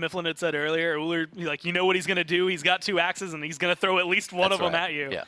Mifflin had said earlier, Uller, like, you know what he's going to do? He's got 2 axes, and he's going to throw at least one of them at you. Yeah.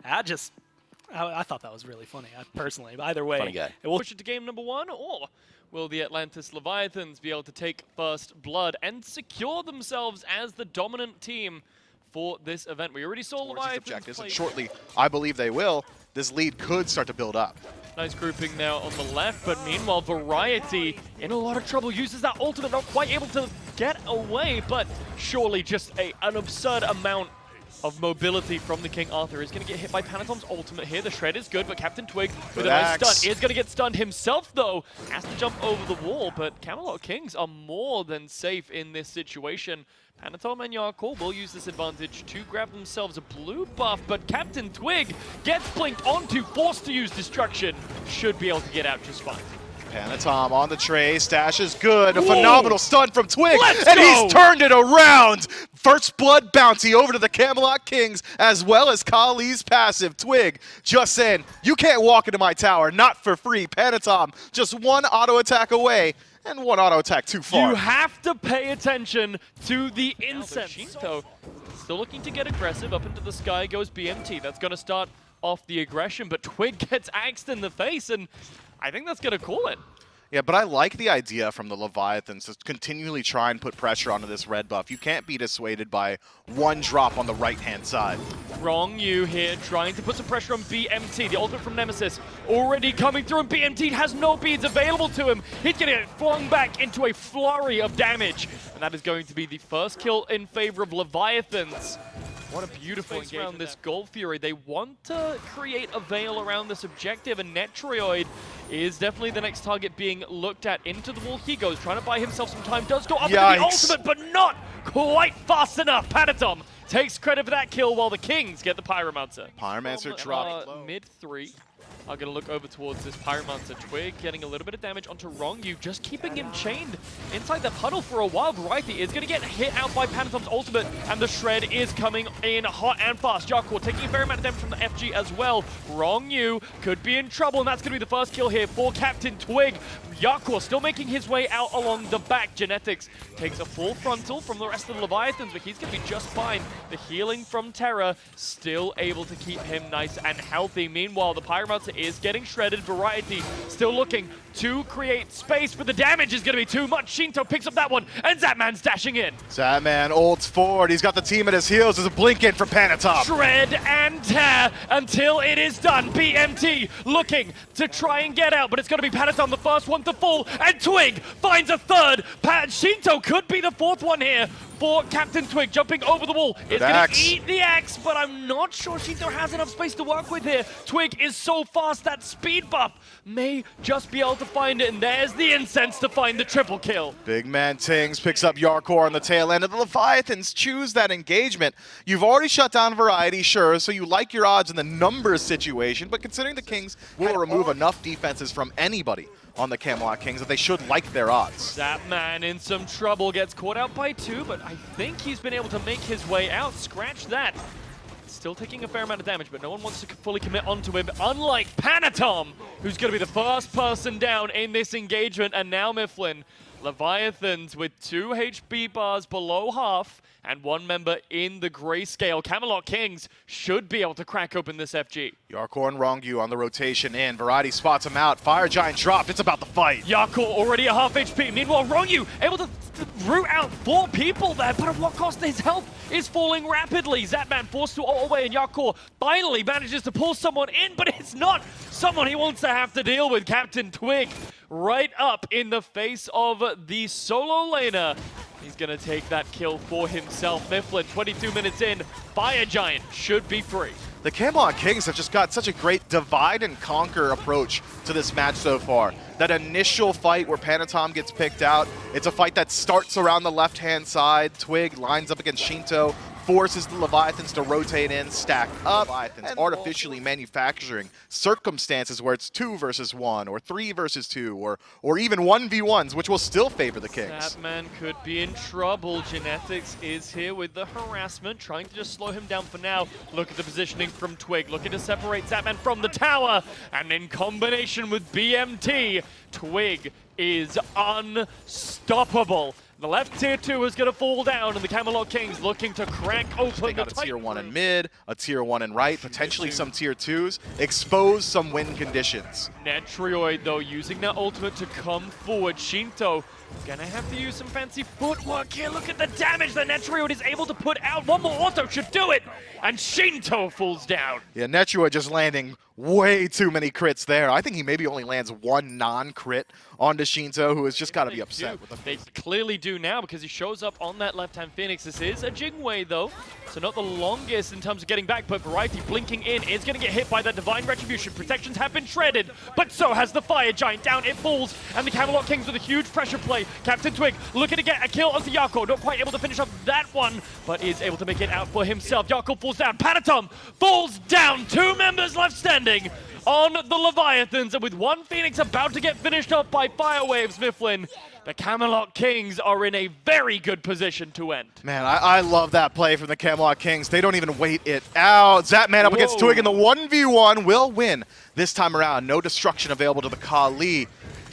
I thought that was really funny, personally. But either way, Funny guy. We'll push it to game number 1, or will the Atlantis Leviathans be able to take first blood and secure themselves as the dominant team for this event? We already saw Leviathans objectives, play. and shortly, I believe they will. This lead could start to build up. Nice grouping now on the left, but meanwhile, Variety in a lot of trouble, uses that ultimate, not quite able to get away, but surely just an absurd amount of mobility from the King Arthur. Is going to get hit by Panatom's ultimate here. The shred is good, but Captain Twig with a nice stun is going to get stunned himself, though. Has to jump over the wall, but Camelot Kings are more than safe in this situation. Panatom and Yarkor will use this advantage to grab themselves a blue buff, but Captain Twig gets blinked onto, forced to use Destruction. Should be able to get out just fine. Panatom on the tray, stash is good. A phenomenal stun from Twig, and go! He's turned it around. First blood bounty over to the Camelot Kings, as well as Kali's passive. Twig just saying, you can't walk into my tower, not for free. Panatom just 1 auto attack away, and 1 auto attack too far. You have to pay attention to the incense. Shinto still looking to get aggressive. Up into the sky goes BMT. That's going to start off the aggression, but Twig gets axed in the face, and I think that's going to call it. Yeah, but I like the idea from the Leviathans to continually try and put pressure onto this red buff. You can't be dissuaded by 1 drop on the right-hand side. Wrong you here, trying to put some pressure on BMT. The ultimate from Nemesis already coming through, and BMT has no beads available to him. He's going to get flung back into a flurry of damage, and that is going to be the first kill in favor of Leviathans. What a beautiful engagement around this Gold Fury. They want to create a veil around this objective, and Netroid is definitely the next target being looked at. Into the wall he goes, trying to buy himself some time. Does go up into the ultimate, but not quite fast enough. Panatom takes credit for that kill, while the Kings get the Pyromancer. Pyromancer dropped mid 3. Are going to look over towards this Pyromancer. Twig getting a little bit of damage onto Rongyu, just keeping him chained inside the puddle for a while. Variety is going to get hit out by Panatom's ultimate, and the shred is coming in hot and fast. Yarkor taking a fair amount of damage from the FG as well. Rongyu could be in trouble, and that's going to be the first kill here for Captain Twig. Yarkor still making his way out along the back. Genetics takes a full frontal from the rest of the Leviathans, but he's going to be just fine. The healing from Terra still able to keep him nice and healthy. Meanwhile, the Pyromancer is getting shredded. Variety still looking to create space, but the damage is going to be too much. Shinto picks up that one, and Zapman's dashing in. Zapman ults forward. He's got the team at his heels. There's a blink in from Panatom. Shred and tear until it is done. BMT looking to try and get out, but it's going to be Panatom the first one to fall, and Twig finds a third. Shinto could be the 4th one here for Captain Twig, jumping over the wall. Is going to eat the axe, but I'm not sure Shinto has enough space to work with here. Twig is so fast, that speed buff may just be able to find it, and there's the incense to find the triple kill. Big man Tings picks up Yarkor on the tail end, and the Leviathans choose that engagement. You've already shut down Variety, sure, so you like your odds in the numbers situation, but considering the Kings will remove enough defenses from anybody on the Camelot Kings that they should like their odds. Zapman in some trouble, gets caught out by 2, but I think he's been able to make his way out. Scratch that. Still taking a fair amount of damage, but no one wants to fully commit onto him, unlike Panatom, who's going to be the first person down in this engagement. And now Mifflin, Leviathans with 2 HP bars below half, and 1 member in the grayscale. Camelot Kings should be able to crack open this FG. Yarkor and Rongyu on the rotation in. Variety spots him out. Fire Giant dropped. It's about the fight. Yarkor already a half HP. Meanwhile, Rongyu able to root out 4 people there, but at what cost? His health is falling rapidly. Zapman forced to ult away, and Yarkor finally manages to pull someone in, but it's not someone he wants to have to deal with. Captain Twig right up in the face of the solo laner. He's going to take that kill for himself. Mifflin, 22 minutes in, Fire Giant should be free. The Camelot Kings have just got such a great divide and conquer approach to this match so far. That initial fight where Panatom gets picked out, it's a fight that starts around the left-hand side. Twig lines up against Shinto, forces the Leviathans to rotate in, stack up, and artificially manufacturing circumstances where it's 2 versus 1, or 3 versus 2, or even 1v1s, which will still favor the Kings. Zapman could be in trouble. Genetics is here with the harassment, trying to just slow him down for now. Look at the positioning from Twig, looking to separate Zapman from the tower, and in combination with BMT, Twig is unstoppable. The left tier 2 is going to fall down, and the Camelot Kings looking to crack open They the got a tier 1 in room. mid, a tier 1 in right, potentially some tier 2s, expose some win conditions. Netrioid, though, using that ultimate to come forward. Shinto gonna have to use some fancy footwork here. Look at the damage that Netrioid is able to put out. One more auto should do it, and Shinto falls down. Yeah, Netrua just landing way too many crits there. I think he maybe only lands one non-crit onto Shinto, who has just got to be upset with the They clearly do now because he shows up on that left-hand Phoenix. This is a Jingwei, though, so not the longest in terms of getting back, but Variety blinking in is going to get hit by that Divine Retribution. Protections have been shredded, but so has the Fire Giant. Down it falls, and the Camelot Kings with a huge pressure play. Captain Twig looking to get a kill onto Yako. Not quite able to finish up that one, but is able to make it out for himself. Yako falls down. Panatom falls down. 2 members left standing on the Leviathans, and with one Phoenix about to get finished off by Firewaves, Mifflin, the Camelot Kings are in a very good position to end. Man, I love that play from the Camelot Kings. They don't even wait it out. Zapman up against Twig in the 1v1 will win this time around. No destruction available to the Kali.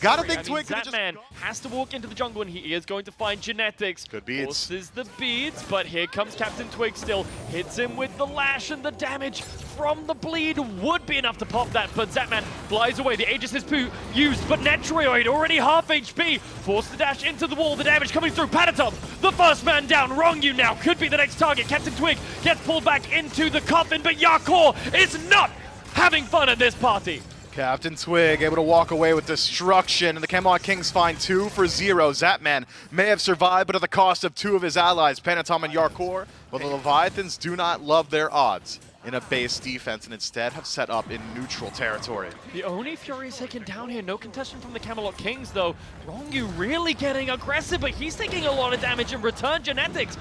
Gotta think Twig could just... Zapman has to walk into the jungle, and he is going to find Genetics. Good beads. Forces the beads, but here comes Captain Twig still. Hits him with the lash, and the damage from the bleed would be enough to pop that, but Zapman flies away. The Aegis is used, but Netrioid already half HP. Forced to dash into the wall. The damage coming through. Panatom, the first man down. Wrong now could be the next target. Captain Twig gets pulled back into the coffin, but Yakor is not having fun at this party. Captain Twig able to walk away with destruction, and the Camelot Kings find 2 for 0. Zapman may have survived, but at the cost of 2 of his allies, Panatom and Yarkor. But the Leviathans do not love their odds in a base defense, and instead have set up in neutral territory. The only Fury is taken down here. No contestant from the Camelot Kings, though. Wrongyu really getting aggressive, but he's taking a lot of damage in return. Genetics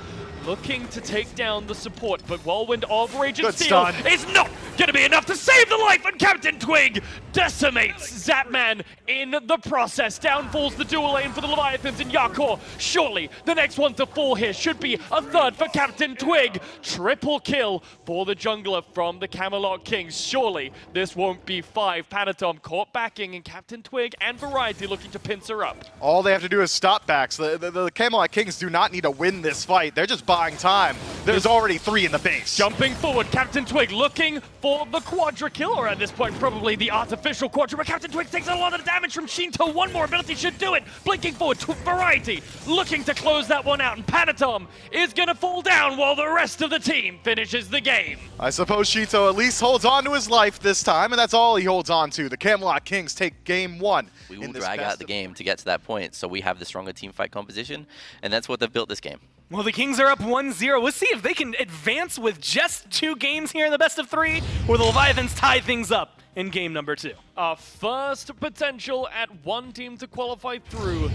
looking to take down the support, but Whirlwind of Rage and Steel is not going to be enough to save the life, and Captain Twig decimates Zapman in the process. Down falls the dual lane for the Leviathans and Yakor. Surely the next one to fall here should be a third for Captain Twig. Triple kill for the jungler from the Camelot Kings. Surely this won't be 5. Panatom caught backing, and Captain Twig and Variety looking to pincer up. All they have to do is stop backs. The Camelot Kings do not need to win this fight. They're just buying time. There's already 3 in the base. Jumping forward, Captain Twig looking for the quadra kill, or at this point probably the artificial quadra, but Captain Twig takes a lot of damage from Shinto. One more ability should do it. Blinking forward, Variety looking to close that one out, and Panatom is going to fall down while the rest of the team finishes the game. I suppose Shinto at least holds on to his life this time, and that's all he holds on to. The Camelot Kings take game 1. We will drag out the game to get to that point, so we have the stronger team fight composition, and that's what they've built this game. Well, the Kings are up 1-0. Let's see if they can advance with just 2 games here in the best of 3, or the Leviathans tie things up in game number 2. Our first potential at one team to qualify through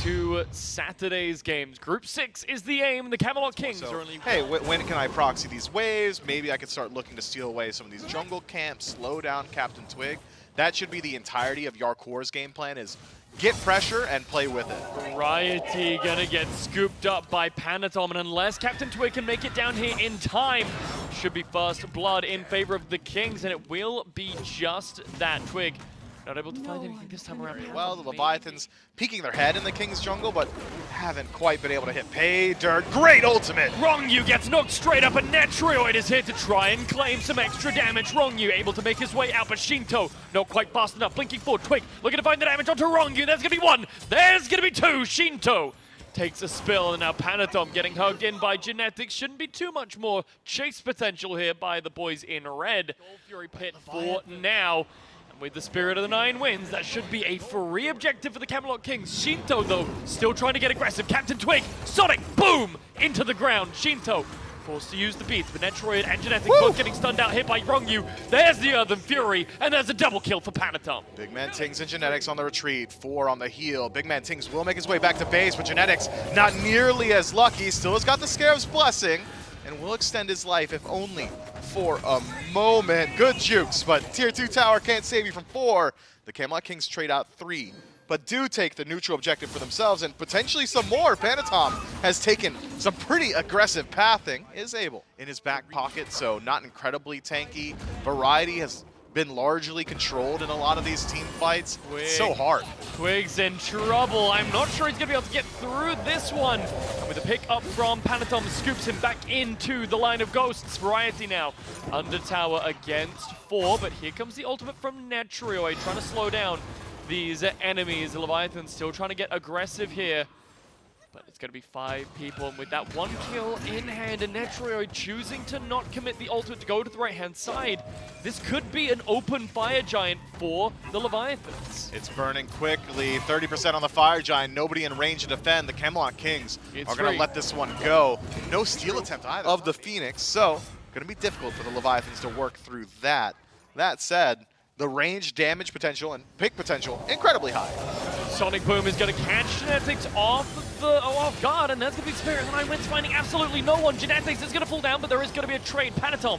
to Saturday's games. Group 6 is the aim. The Camelot Kings are only... Hey, when can I proxy these waves? Maybe I could start looking to steal away some of these jungle camps, slow down Captain Twig. That should be the entirety of Yarkor's game plan, is get pressure and play with it. Variety gonna get scooped up by Panatom, and unless Captain Twig can make it down here in time, should be first blood in favor of the Kings, and it will be just that. Twig not able to find anything this time around. Well, the Leviathans peeking their head in the King's jungle, but haven't quite been able to hit pay dirt. Great ultimate! Wrongyu gets knocked straight up, and Netrioid is here to try and claim some extra damage. Wrongyu able to make his way out, but Shinto not quite fast enough. Blinking forward, Twig looking to find the damage onto Wrongyu. There's gonna be 1, there's gonna be 2. Shinto takes a spill, and now Panatom getting hugged in by Genetics. Shouldn't be too much more chase potential here by the boys in red. Fury Pit for now. With the Spirit of the 9 wins, that should be a free objective for the Camelot Kings. Shinto, though, still trying to get aggressive. Captain Twig, Sonic, boom, into the ground. Shinto forced to use the beats, but Netrioid and Genetic both getting stunned out, hit by Wrongyu. There's the Earthen Fury, and there's a double kill for Panatom. Big Man Tings and Genetics on the retreat, 4 on the heel. Big Man Tings will make his way back to base, but Genetics not nearly as lucky. Still has got the Scarab's Blessing, and will extend his life, if only for a moment. Good jukes, but Tier 2 tower can't save you from 4. The Camelot Kings trade out 3, but do take the neutral objective for themselves, and potentially some more. Panatom has taken some pretty aggressive pathing, is able in his back pocket, so not incredibly tanky. Variety has been largely controlled in a lot of these team fights. Twig. It's so hard. Twig's in trouble. I'm not sure he's going to be able to get through this one. And with a pick up from Panatom, scoops him back into the line of ghosts. Variety now under tower against 4, but here comes the ultimate from Netrioid, trying to slow down these enemies. The Leviathans still trying to get aggressive here. But it's going to be 5 people, and with that 1 kill in hand, and Netrioid choosing to not commit the ultimate to go to the right-hand side, this could be an open Fire Giant for the Leviathans. It's burning quickly, 30% on the Fire Giant, nobody in range to defend. The Camelot Kings are going to let this one go. No steal attempt either of the Phoenix, so going to be difficult for the Leviathans to work through that. That said, the range, damage potential, and pick potential, incredibly high. Sonic Boom is going to catch Genetics off guard, and that's going to be Spirit. And 9 Wins finding absolutely no one. Genetics is going to fall down, but there is going to be a trade. Panatom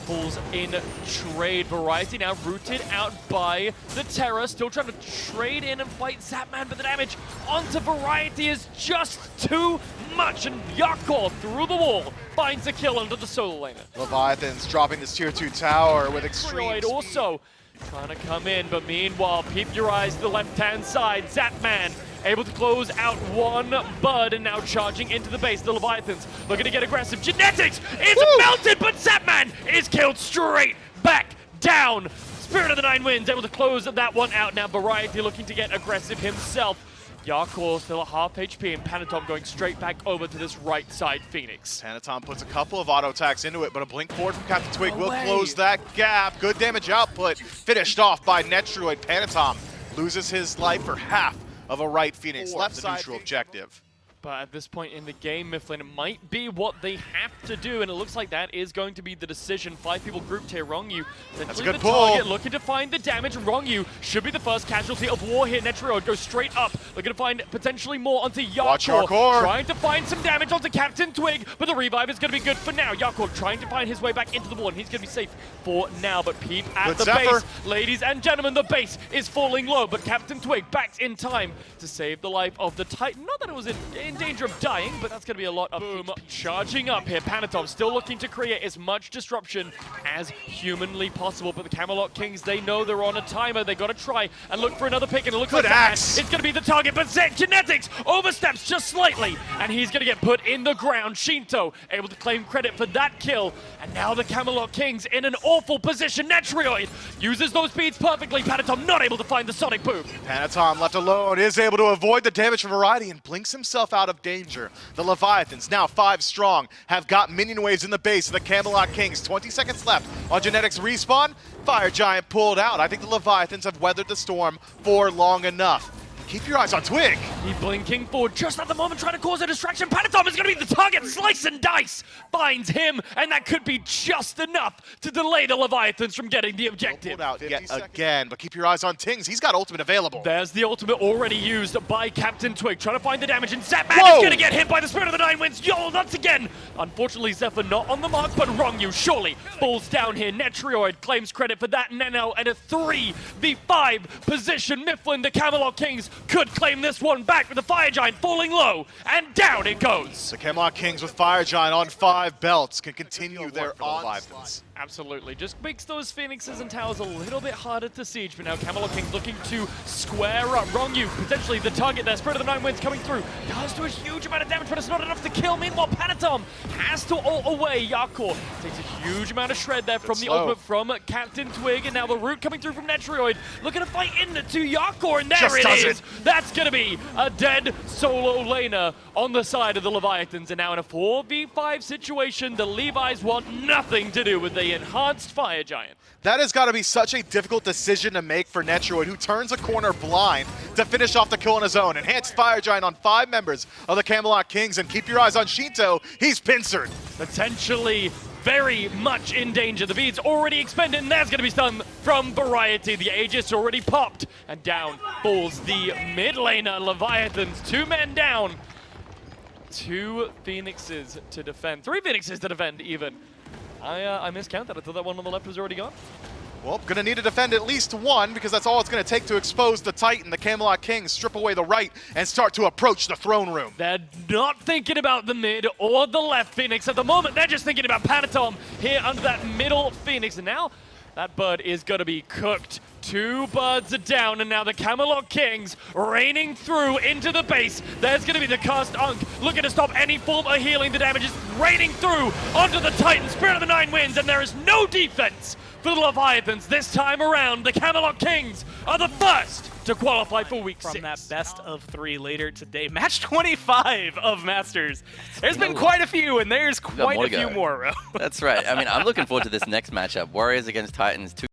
falls in trade. Variety now rooted out by the Terror, still trying to trade in and fight Zapman, but the damage onto Variety is just too much, and Yakor through the wall finds a kill under the solo laner. Leviathans dropping this tier 2 tower with extreme speed. Also trying to come in, but meanwhile, peep your eyes to the left-hand side. Zapman able to close out one Bud, and now charging into the base. The Leviathans looking to get aggressive. Genetics is melted, but Zapman is killed straight back down. Spirit of the 9 Winds able to close that one out. Now Variety looking to get aggressive himself. Yakor still at half HP, and Panatom going straight back over to this right side Phoenix. Panatom puts a couple of auto attacks into it, but a blink forward from Captain Twig will close that gap. Good damage output, finished off by Netrioid. Panatom loses his life for half of a right Phoenix. Left side neutral objective. But at this point in the game, Mifflin, it might be what they have to do, and it looks like that is going to be the decision. 5 people grouped here. Rongyu, that's a good the pull. Target, looking to find the damage. Rongyu should be the first casualty of war here. Netrioid goes straight up, looking to find potentially more onto Yakor. Watch Yakor. Trying to find some damage onto Captain Twig, but the revive is going to be good for now. Yakor trying to find his way back into the wall, and he's going to be safe for now. But peep at good the Zephyr. base. Ladies and gentlemen, the base is falling low, but Captain Twig backed in time to save the life of the Titan. Not that it was in danger of dying, but that's going to be a lot of boom charging up here. Panatom still looking to create as much disruption as humanly possible, but the Camelot Kings, they know they're on a timer. They got to try and look for another pick, and it looks like axe. it's going to be the target, but Genetics oversteps just slightly, and he's going to get put in the ground. Shinto able to claim credit for that kill, and now the Camelot Kings in an awful position. Netrioid uses those speeds perfectly. Panatom not able to find the Sonic Boom. Panatom left alone is able to avoid the damage from Variety and blinks himself out of danger. The Leviathans, now 5 strong, have got minion waves in the base of the Camelot Kings. 20 seconds left on Genetics respawn. Fire Giant pulled out. I think the Leviathans have weathered the storm for long enough. Keep your eyes on Twig. He blinking forward just at the moment, trying to cause a distraction. Panatom is going to be the target. Slice and dice finds him, and that could be just enough to delay the Leviathans from getting the objective. Pulled out yet again, but keep your eyes on Tings. He's got ultimate available. There's the ultimate already used by Captain Twig, trying to find the damage, and Zapman is going to get hit by the Spirit of the 9 Winds. Yo, once again. Unfortunately, Zephyr not on the mark, but Rongyu surely falls down here. Netrioid claims credit for that, and now at a 3v5 position. Mifflin, the Camelot Kings, could claim this one back with the Fire Giant falling low, and down it goes. The Camelot Kings with Fire Giant on 5 belts can continue their onslaught. Absolutely. Just makes those Phoenixes and Towers a little bit harder to siege, but now Camelot Kings looking to square up. Rongyu, potentially the target there. Spirit of the 9 Winds coming through. Does do a huge amount of damage, but it's not enough to kill. Meanwhile, Panatom has to ult away. Yakor takes a huge amount of shred there from the ultimate from Captain Twig, and now the root coming through from Netrioid. Looking to fight into Yakor, and there it is. That's going to be a dead solo laner on the side of the Leviathans, and now in a 4v5 situation, the Levi's want nothing to do with the enhanced Fire Giant. That has got to be such a difficult decision to make for Netrioid, who turns a corner blind to finish off the kill on his own. Enhanced Fire Giant on 5 members of the Camelot Kings, and keep your eyes on Shinto. He's pincered. Potentially very much in danger. The bead's already expended, and that's going to be stun from Variety. The Aegis already popped, and down falls the mid laner. Leviathans, 2 men down. 2 Phoenixes to defend. 3 Phoenixes to defend, even. I miscounted that. I thought that one on the left was already gone. Well, gonna need to defend at least 1, because that's all it's gonna take to expose the Titan. The Camelot Kings strip away the right and start to approach the throne room. They're not thinking about the mid or the left Phoenix at the moment. They're just thinking about Panatom here under that middle Phoenix. And now That bird is going to be cooked. 2 birds are down, and now the Camelot Kings raining through into the base. There's going to be the Cursed Unk looking to stop any form of healing. The damage is raining through onto the Titan. Spirit of the Nine wins, and there is no defense for the Leviathans this time around. The Camelot Kings are the first to qualify for Week 6. From that best of 3 later today. Match 25 of Masters. There's been quite a few, and there's quite a few more, Ro. That's right. I mean, I'm looking forward to this next matchup. Warriors against Titans.